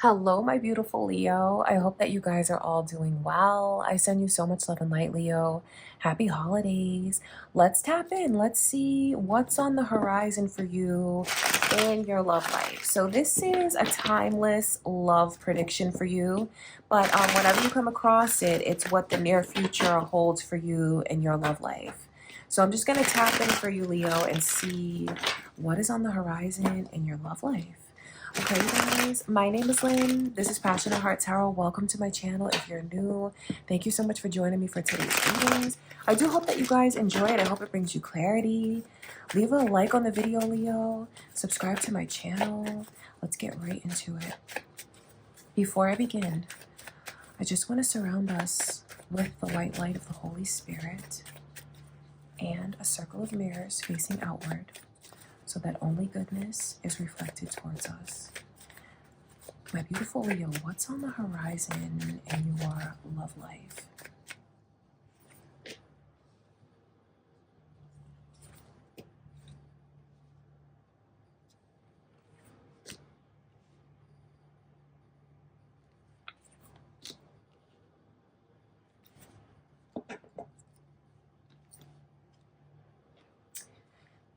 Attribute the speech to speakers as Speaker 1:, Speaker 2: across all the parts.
Speaker 1: Hello, my beautiful Leo. I hope that you guys are all doing well. I send you so much love and light, Leo. Happy holidays. Let's tap in. Let's see what's on the horizon for you in your love life. So, this is a timeless love prediction for you, but whenever you come across it, it's what the near future holds for you in your love life. So, I'm just going to tap in for you, Leo, and see what is on the horizon in your love life. Okay, you guys, my name is Lynn. This is Passionate Heart Tarot. Welcome to my channel. If you're new, thank you so much for joining me for today's readings. I do hope that you guys enjoy it. I hope it brings you clarity. Leave a like on the video, Leo. Subscribe to my channel. Let's get right into it. Before I begin, I just want to surround us with the white light of the Holy Spirit and a circle of mirrors facing outward, so that only goodness is reflected towards us. My beautiful Leo, what's on the horizon in your love life?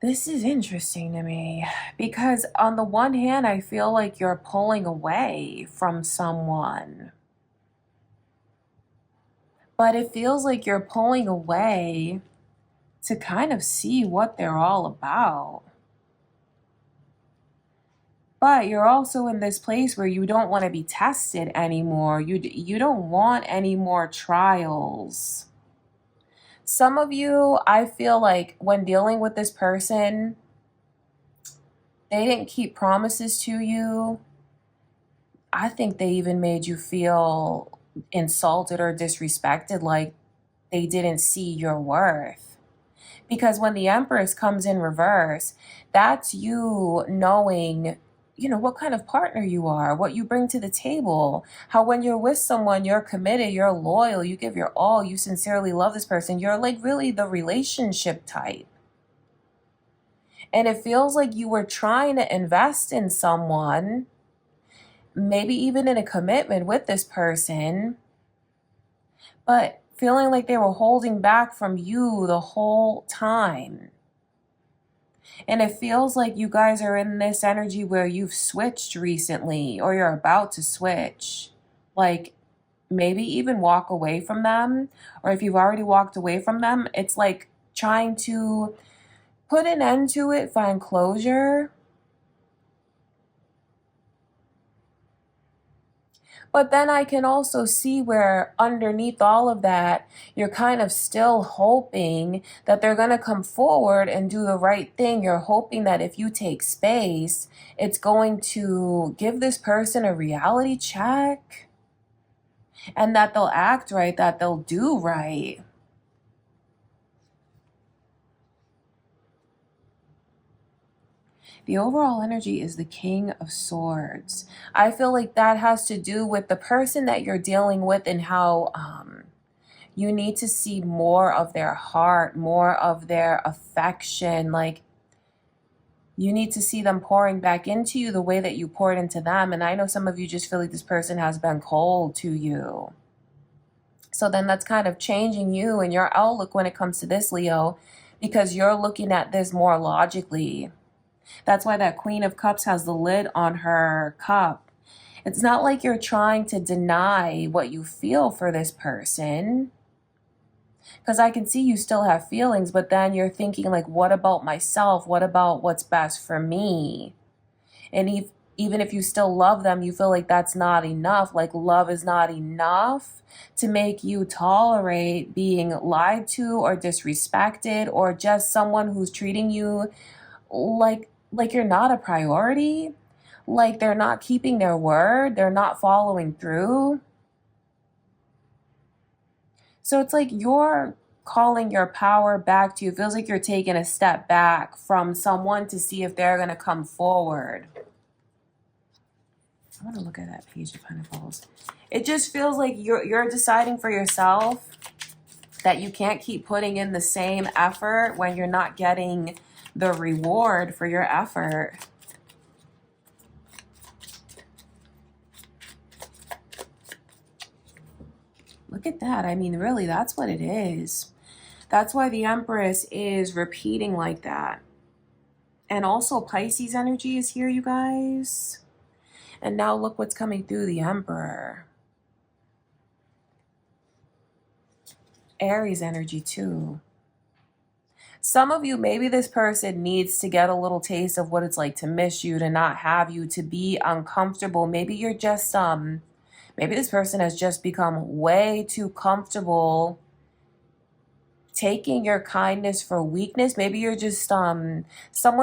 Speaker 1: This is interesting to me because on the one hand, I feel like you're pulling away from someone, but it feels like you're pulling away to kind of see what they're all about. But you're also in this place where you don't want to be tested anymore. You don't want any more trials. Some of you, I feel like when dealing with this person, they didn't keep promises to you. I think they even made you feel insulted or disrespected, like they didn't see your worth. Because when the Empress comes in reverse, that's you knowing, what kind of partner you are, what you bring to the table, how when you're with someone, you're committed, you're loyal, you give your all, you sincerely love this person. You're like really the relationship type. And it feels like you were trying to invest in someone, maybe even in a commitment with this person, but feeling like they were holding back from you the whole time. And it feels like you guys are in this energy where you've switched recently or you're about to switch. Like maybe even walk away from them. Or if you've already walked away from them, it's like trying to put an end to it, find closure. But then I can also see where underneath all of that, you're kind of still hoping that they're going to come forward and do the right thing. You're hoping that if you take space, it's going to give this person a reality check and that they'll act right, that they'll do right. The overall energy is the King of Swords. I feel like that has to do with the person that you're dealing with and how you need to see more of their heart, more of their affection. Like you need to see them pouring back into you the way that you poured into them. And I know some of you just feel like this person has been cold to you. So then that's kind of changing you and your outlook when it comes to this, Leo, because you're looking at this more logically. That's why that Queen of Cups has the lid on her cup. It's not like you're trying to deny what you feel for this person. Because I can see you still have feelings, but then you're thinking like, what about myself? What about what's best for me? And even if you still love them, you feel like that's not enough. Like love is not enough to make you tolerate being lied to or disrespected or just someone who's treating you like you're not a priority, like they're not keeping their word, they're not following through. So it's like you're calling your power back to you. It feels like you're taking a step back from someone to see if they're going to come forward. I want to look at that Page of Pentacles. It just feels like you're deciding for yourself that you can't keep putting in the same effort when you're not getting the reward for your effort. Look at that. I mean, really, that's what it is. That's why the Empress is repeating like that. And also Pisces energy is here, you guys. And now look what's coming through the Emperor. Aries energy too. Some of you, maybe this person needs to get a little taste of what it's like to miss you, to not have you, to be uncomfortable. Maybe you're just, maybe this person has just become way too comfortable taking your kindness for weakness. Maybe you're just someone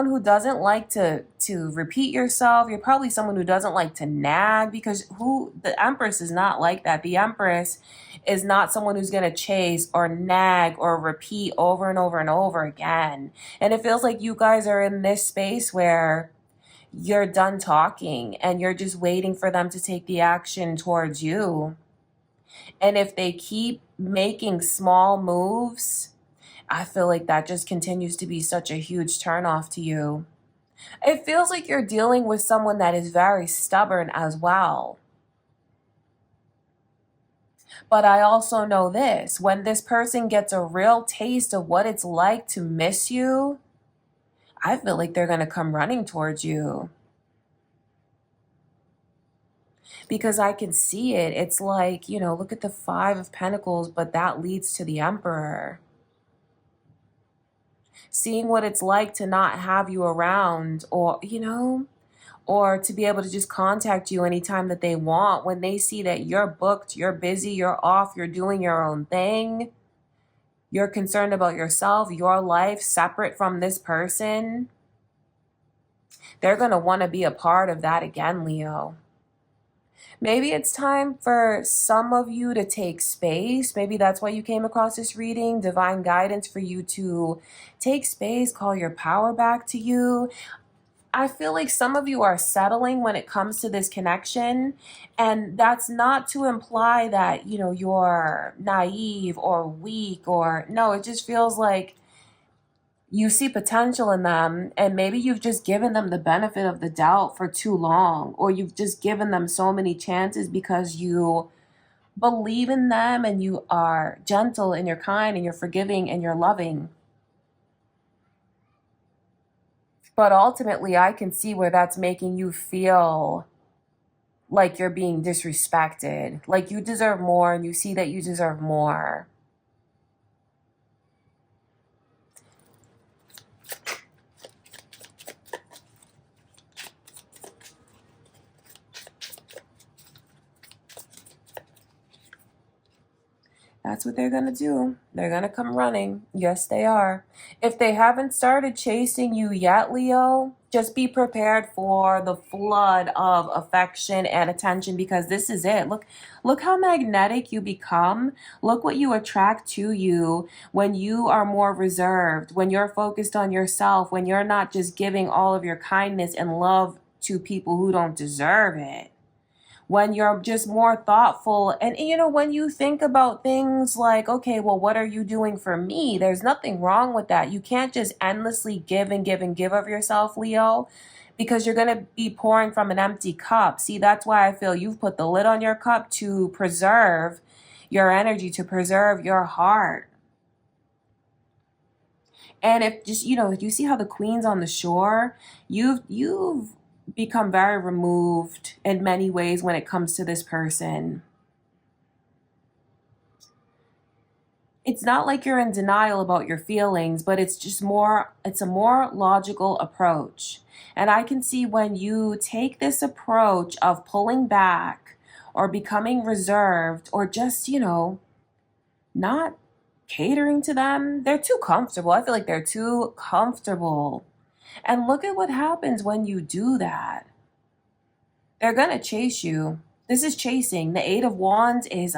Speaker 1: who doesn't like to repeat yourself. You're probably someone who doesn't like to nag, because the Empress is not like that. The Empress is not someone who's going to chase or nag or repeat over and over and over again. And it feels like you guys are in this space where you're done talking and you're just waiting for them to take the action towards you. And if they keep making small moves, I feel like that just continues to be such a huge turnoff to you. It feels like you're dealing with someone that is very stubborn as well. But I also know this, when this person gets a real taste of what it's like to miss you, I feel like they're going to come running towards you. Because I can see it. It's like, look at the Five of Pentacles, but that leads to the Emperor. Seeing what it's like to not have you around, or, or to be able to just contact you anytime that they want. When they see that you're booked, you're busy, you're off, you're doing your own thing, you're concerned about yourself, your life, separate from this person, they're going to want to be a part of that again, Leo. Maybe it's time for some of you to take space. Maybe that's why you came across this reading, divine guidance for you to take space, call your power back to you. I feel like some of you are settling when it comes to this connection. And that's not to imply that, you're naive or weak, or no, it just feels like you see potential in them, and maybe you've just given them the benefit of the doubt for too long, or you've just given them so many chances because you believe in them and you are gentle and you're kind and you're forgiving and you're loving. But ultimately, I can see where that's making you feel like you're being disrespected, like you deserve more, and you see that you deserve more. That's what they're going to do. They're going to come running. Yes, they are. If they haven't started chasing you yet, Leo, just be prepared for the flood of affection and attention, because this is it. Look how magnetic you become. Look what you attract to you when you are more reserved, when you're focused on yourself, when you're not just giving all of your kindness and love to people who don't deserve it. When you're just more thoughtful, and when you think about things like, okay, well, what are you doing for me? There's nothing wrong with that. You can't just endlessly give and give and give of yourself, Leo, because you're going to be pouring from an empty cup. See, that's why I feel you've put the lid on your cup to preserve your energy, to preserve your heart. And if just, you see how the Queen's on the shore, you've become very removed in many ways when it comes to this person. It's not like you're in denial about your feelings, but it's a more logical approach. And I can see when you take this approach of pulling back or becoming reserved, or just, not catering to them, they're too comfortable. I feel like they're too comfortable. And look at what happens when you do that. They're going to chase you. This is chasing. The Eight of Wands is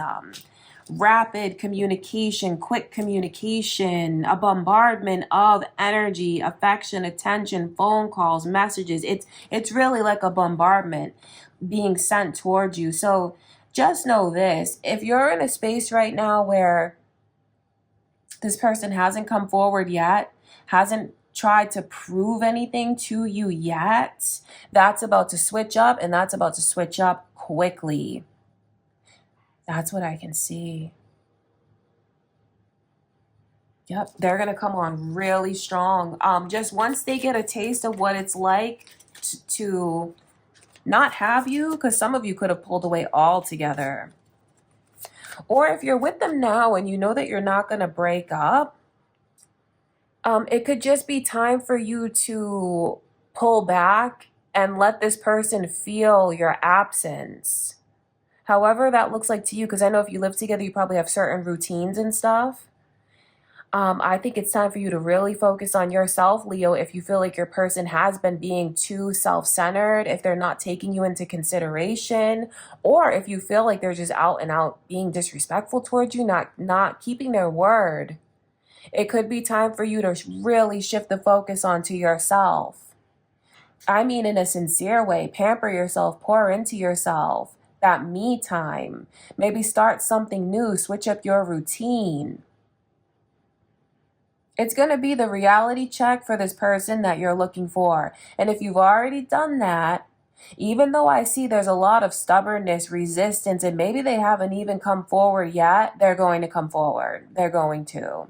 Speaker 1: rapid communication, quick communication, a bombardment of energy, affection, attention, phone calls, messages. It's really like a bombardment being sent towards you. So just know this. If you're in a space right now where this person hasn't come forward yet, hasn't tried to prove anything to you yet, that's about to switch up, and that's about to switch up quickly. That's what I can see. Yep, they're gonna come on really strong. Just once they get a taste of what it's like to not have you, because some of you could have pulled away altogether. Or if you're with them now and you know that you're not gonna break up, it could just be time for you to pull back and let this person feel your absence. However that looks like to you, because I know if you live together, you probably have certain routines and stuff. I think it's time for you to really focus on yourself, Leo, if you feel like your person has been being too self-centered, if they're not taking you into consideration, or if you feel like they're just out and out being disrespectful towards you, not keeping their word. It could be time for you to really shift the focus onto yourself. I mean, in a sincere way, pamper yourself, pour into yourself, that me time. Maybe start something new, switch up your routine. It's going to be the reality check for this person that you're looking for. And if you've already done that, even though I see there's a lot of stubbornness, resistance, and maybe they haven't even come forward yet, they're going to come forward. They're going to.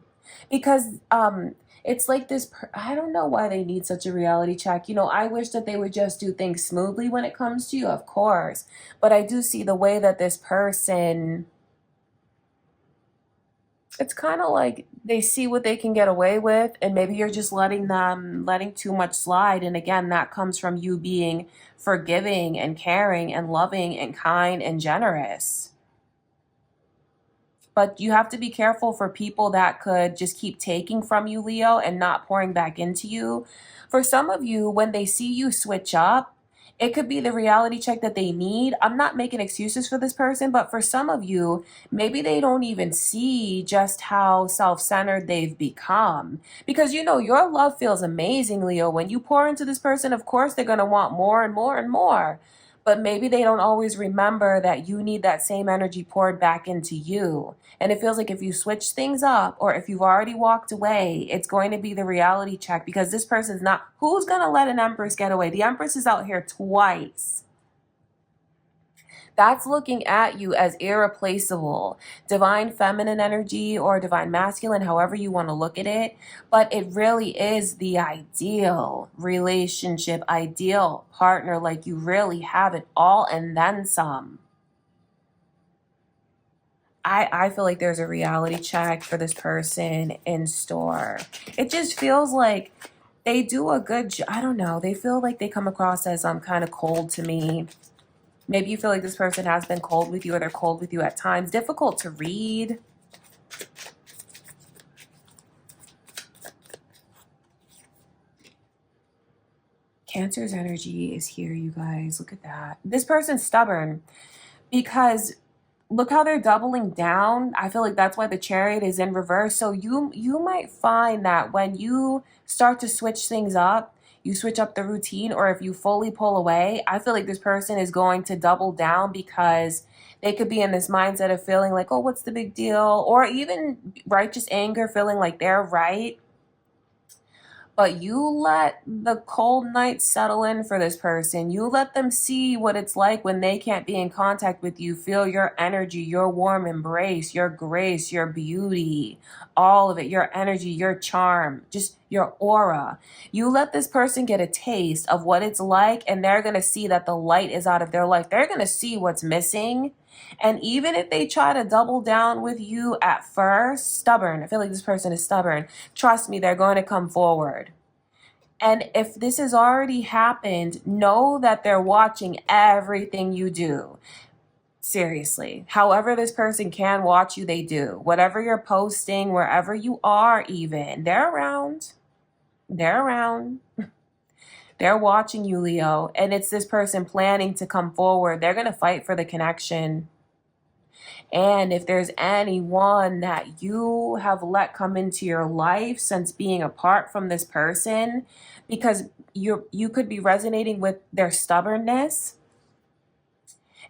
Speaker 1: Because it's like this, I don't know why they need such a reality check. You know, I wish that they would just do things smoothly when it comes to you, of course. But I do see the way that this person, it's kind of like they see what they can get away with, and maybe you're just letting too much slide. And again, that comes from you being forgiving and caring and loving and kind and generous. But you have to be careful for people that could just keep taking from you, Leo, and not pouring back into you. For some of you, when they see you switch up, it could be the reality check that they need. I'm not making excuses for this person, but for some of you, maybe they don't even see just how self-centered they've become. Because you know, your love feels amazing, Leo. When you pour into this person, of course, they're going to want more and more and more. But maybe they don't always remember that you need that same energy poured back into you. And it feels like if you switch things up, or if you've already walked away, it's going to be the reality check, because this person's not, who's going to let an Empress get away? The Empress is out here twice. That's looking at you as irreplaceable. Divine feminine energy or divine masculine, however you want to look at it. But it really is the ideal relationship, ideal partner. Like you really have it all and then some. I feel like there's a reality check for this person in store. It just feels like they do a good job. I don't know. They feel like they come across as kind of cold to me. Maybe you feel like this person has been cold with you, or they're cold with you at times. Difficult to read. Cancer's energy is here, you guys. Look at that. This person's stubborn because look how they're doubling down. I feel like that's why the Chariot is in reverse. So you might find that when you start to switch things up, you switch up the routine, or if you fully pull away, I feel like this person is going to double down, because they could be in this mindset of feeling like, oh, what's the big deal? Or even righteous anger, feeling like they're right. But you let the cold night settle in for this person. You let them see what it's like when they can't be in contact with you. Feel your energy, your warm embrace, your grace, your beauty, all of it, your energy, your charm, just your aura. You let this person get a taste of what it's like, and they're going to see that the light is out of their life. They're going to see what's missing. And even if they try to double down with you at first, stubborn, I feel like this person is stubborn. Trust me, they're going to come forward. And if this has already happened, know that they're watching everything you do. Seriously. However this person can watch you, they do. Whatever you're posting, wherever you are even, they're around. They're around. They're watching you, Leo. And it's this person planning to come forward. They're going to fight for the connection. And if there's anyone that you have let come into your life since being apart from this person, because you could be resonating with their stubbornness,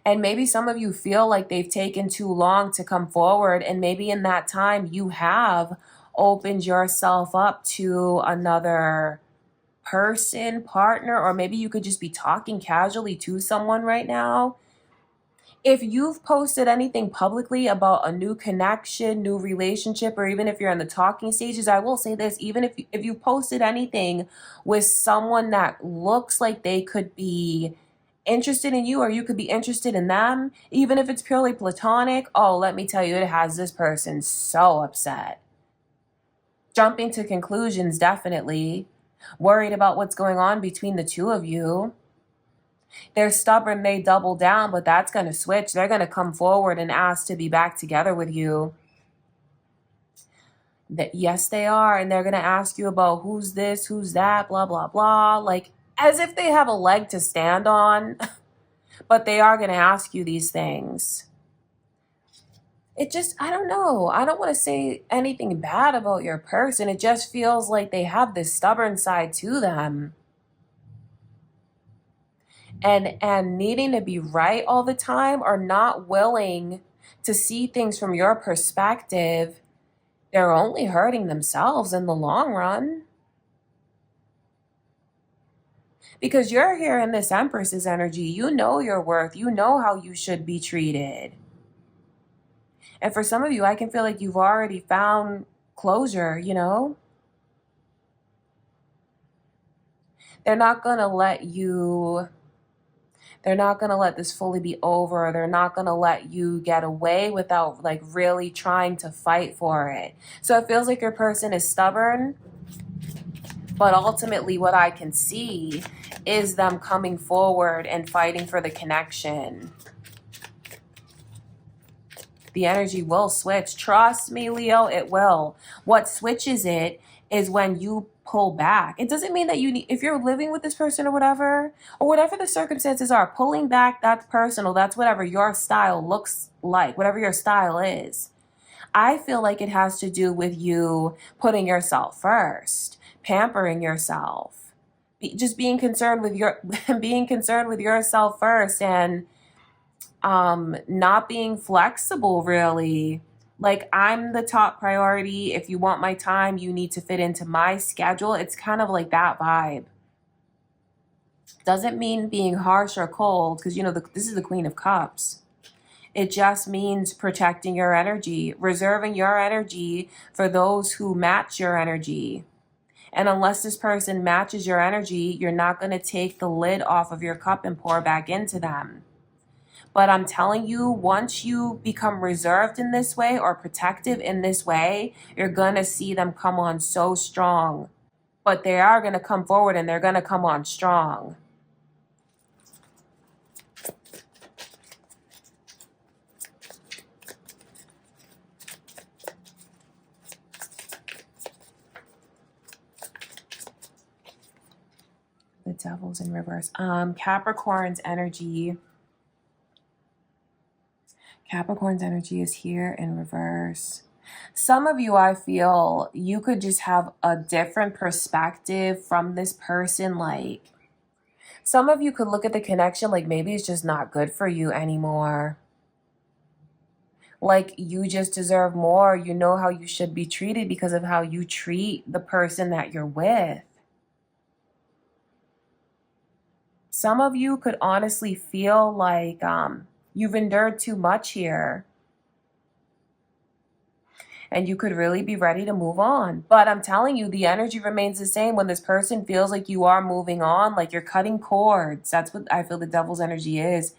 Speaker 1: and maybe some of you feel like they've taken too long to come forward, and maybe in that time you have opened yourself up to another person, partner, or maybe you could just be talking casually to someone right now. If you've posted anything publicly about a new connection, new relationship, or even if you're in the talking stages, I will say this, even if you posted anything with someone that looks like they could be interested in you or you could be interested in them, even if it's purely platonic, oh, let me tell you, it has this person so upset. Jumping to conclusions, definitely. Worried about what's going on between the two of you. They're stubborn, they double down, but that's going to switch. They're going to come forward and ask to be back together with you. That yes, they are. And they're going to ask you about who's this, who's that, blah, blah, blah. Like as if they have a leg to stand on, but they are going to ask you these things. It just, I don't know. I don't want to say anything bad about your person. It just feels like they have this stubborn side to them. And needing to be right all the time or not willing to see things from your perspective, they're only hurting themselves in the long run. Because you're here in this Empress's energy. You know your worth. You know how you should be treated. And for some of you, I can feel like you've already found closure, you know? They're not going to let you... They're not going to let this fully be over. They're not going to let you get away without like really trying to fight for it. So it feels like your person is stubborn. But ultimately what I can see is them coming forward and fighting for the connection. The energy will switch. Trust me, Leo, it will. What switches it is when you pull back. It doesn't mean that you need, if you're living with this person or whatever the circumstances are, pulling back, that's personal. That's whatever your style looks like, whatever your style is. I feel like it has to do with you putting yourself first, pampering yourself, just being concerned with yourself first, and not being flexible really. Like, I'm the top priority. If you want my time, you need to fit into my schedule. It's kind of like that vibe. Doesn't mean being harsh or cold, because, you know, this is the Queen of Cups. It just means protecting your energy, reserving your energy for those who match your energy. And unless this person matches your energy, you're not going to take the lid off of your cup and pour back into them. But I'm telling you, once you become reserved in this way or protective in this way, you're going to see them come on so strong. But they are going to come forward and they're going to come on strong. The Devil's in reverse. Capricorn's energy. Capricorn's energy is here in reverse. Some of you, I feel, you could just have a different perspective from this person. Like, some of you could look at the connection like maybe it's just not good for you anymore. Like, you just deserve more. You know how you should be treated because of how you treat the person that you're with. Some of you could honestly feel like you've endured too much here. And you could really be ready to move on. But I'm telling you, the energy remains the same when this person feels like you are moving on, like you're cutting cords. That's what I feel the Devil's energy is.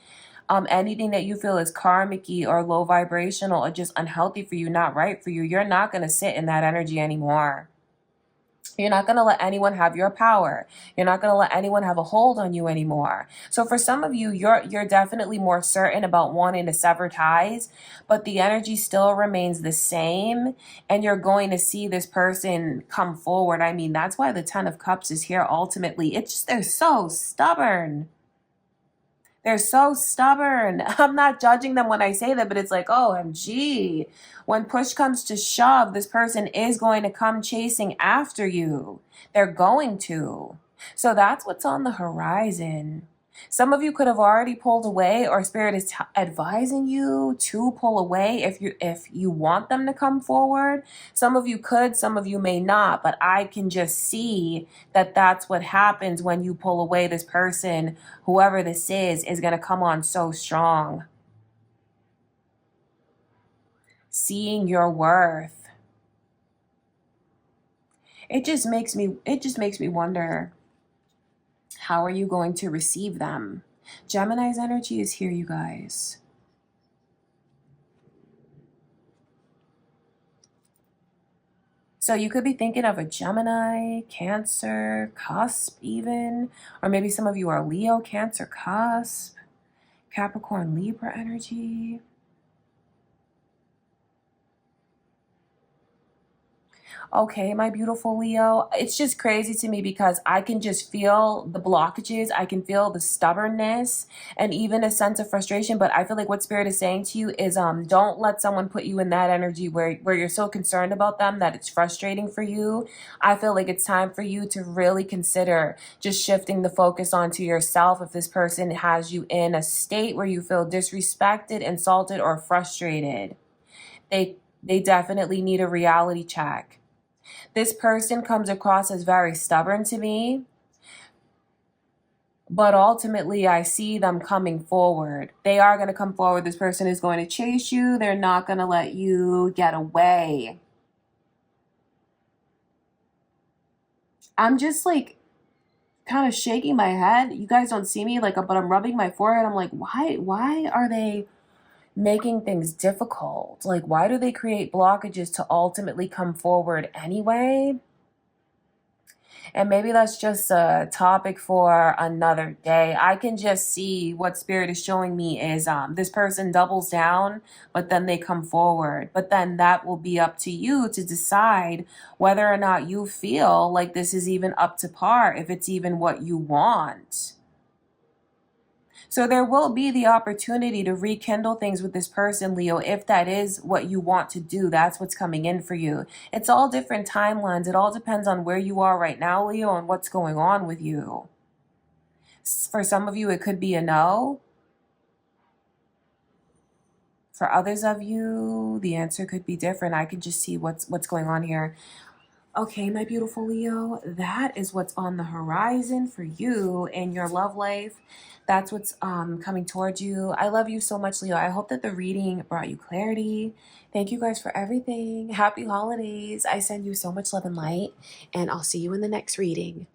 Speaker 1: Anything that you feel is karmic-y or low vibrational or just unhealthy for you, not right for you, you're not going to sit in that energy anymore. You're not going to let anyone have your power. You're not going to let anyone have a hold on you anymore. So for some of you, you're definitely more certain about wanting to sever ties, but the energy still remains the same, and you're going to see this person come forward. I mean, that's why the Ten of Cups is here ultimately. It's just, they're so stubborn. They're so stubborn. I'm not judging them when I say that, but it's like, OMG. When push comes to shove, this person is going to come chasing after you. They're going to. So that's what's on the horizon. Some of you could have already pulled away, or Spirit is advising you to pull away if you want them to come forward. Some of you could, some of you may not, but I can just see that that's what happens when you pull away. This person, whoever this is going to come on so strong. seeing your worth. It just makes me wonder, how are you going to receive them? Gemini's energy is here, you guys. So you could be thinking of a Gemini, Cancer, cusp even, or maybe some of you are Leo, Cancer, cusp, Capricorn, Libra energy. Okay, my beautiful Leo, it's just crazy to me because I can just feel the blockages. I can feel the stubbornness and even a sense of frustration. But I feel like what Spirit is saying to you is don't let someone put you in that energy where you're so concerned about them that it's frustrating for you. I feel like it's time for you to really consider just shifting the focus onto yourself. If this person has you in a state where you feel disrespected, insulted, or frustrated, they definitely need a reality check. This person comes across as very stubborn to me, but ultimately I see them coming forward. They are going to come forward. This person is going to chase you. They're not going to let you get away. I'm just like kind of shaking my head. You guys don't see me, like, but I'm rubbing my forehead. I'm like, why are they making things difficult? Like, why do they create blockages to ultimately come forward anyway? And maybe that's just a topic for another day. I can just see what Spirit is showing me is this person doubles down, but then they come forward. But then that will be up to you to decide whether or not you feel like this is even up to par, if it's even what you want. So there will be the opportunity to rekindle things with this person, Leo, if that is what you want to do. That's what's coming in for you. It's all different timelines. It all depends on where you are right now, Leo, and what's going on with you. For some of you, it could be a no. For others of you, the answer could be different. I can just see what's going on here. Okay, my beautiful Leo, that is what's on the horizon for you in your love life. That's what's coming towards you. I love you so much, Leo. I hope that the reading brought you clarity. Thank you guys for everything. Happy holidays. I send you so much love and light, and I'll see you in the next reading.